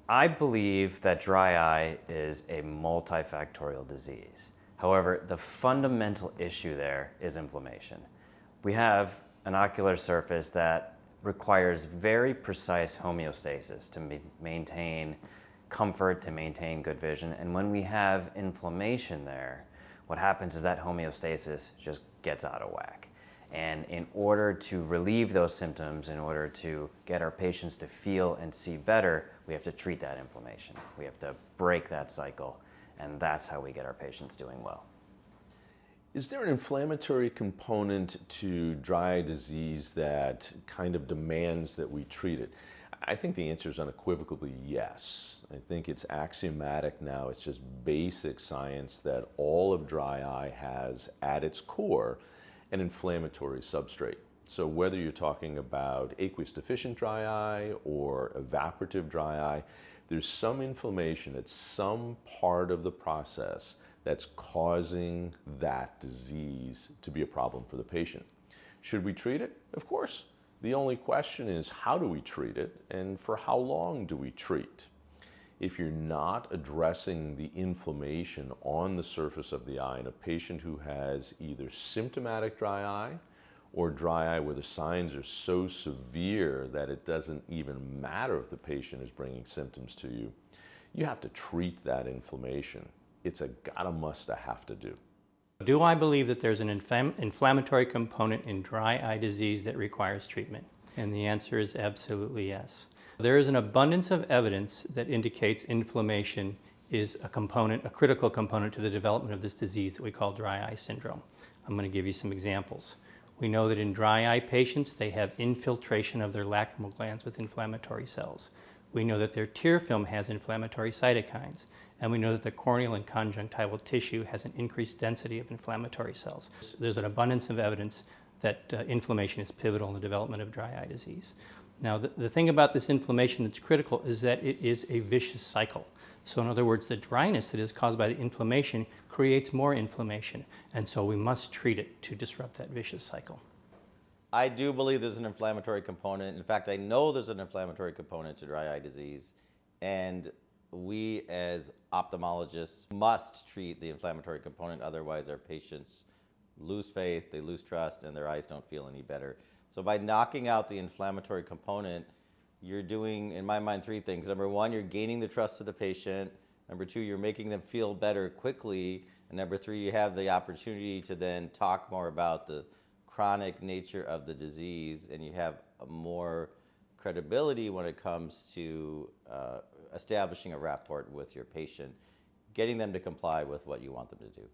I believe that dry eye is a multifactorial disease. However, the fundamental issue there is inflammation. We have an ocular surface that requires very precise homeostasis to maintain comfort, to maintain good vision. And when we have inflammation there, what happens is that homeostasis just gets out of whack. And in order to relieve those symptoms, in order to get our patients to feel and see better, we have to treat that inflammation. We have to break that cycle, and that's how we get our patients doing well. Is there an inflammatory component to dry eye disease that kind of demands that we treat it? I think the answer is unequivocally yes. I think it's axiomatic now, it's just basic science that all of dry eye has at its core an inflammatory substrate. So whether you're talking about aqueous deficient dry eye or evaporative dry eye, there's some inflammation at some part of the process that's causing that disease to be a problem for the patient. Should we treat it? Of course. The only question is, how do we treat it, and for how long do we treat? If you're not addressing the inflammation on the surface of the eye in a patient who has either symptomatic dry eye or dry eye where the signs are so severe that it doesn't even matter if the patient is bringing symptoms to you, you have to treat that inflammation. It's a gotta, must, have to do. Do I believe that there's an inflammatory component in dry eye disease that requires treatment? And the answer is absolutely yes. There is an abundance of evidence that indicates inflammation is a critical component to the development of this disease that we call dry eye syndrome. I'm going to give you some examples. We know that in dry eye patients, they have infiltration of their lacrimal glands with inflammatory cells. We know that their tear film has inflammatory cytokines, and we know that the corneal and conjunctival tissue has an increased density of inflammatory cells. There's an abundance of evidence that inflammation is pivotal in the development of dry eye disease. Now, the thing about this inflammation that's critical is that it is a vicious cycle. So in other words, the dryness that is caused by the inflammation creates more inflammation, and so we must treat it to disrupt that vicious cycle. I do believe there's an inflammatory component. In fact, I know there's an inflammatory component to dry eye disease, and we as ophthalmologists must treat the inflammatory component, otherwise our patients lose faith, they lose trust, and their eyes don't feel any better. So by knocking out the inflammatory component, you're doing, in my mind, three things. Number one, you're gaining the trust of the patient. Number two, you're making them feel better quickly. And number three, you have the opportunity to then talk more about the chronic nature of the disease, and you have more credibility when it comes to establishing a rapport with your patient, getting them to comply with what you want them to do.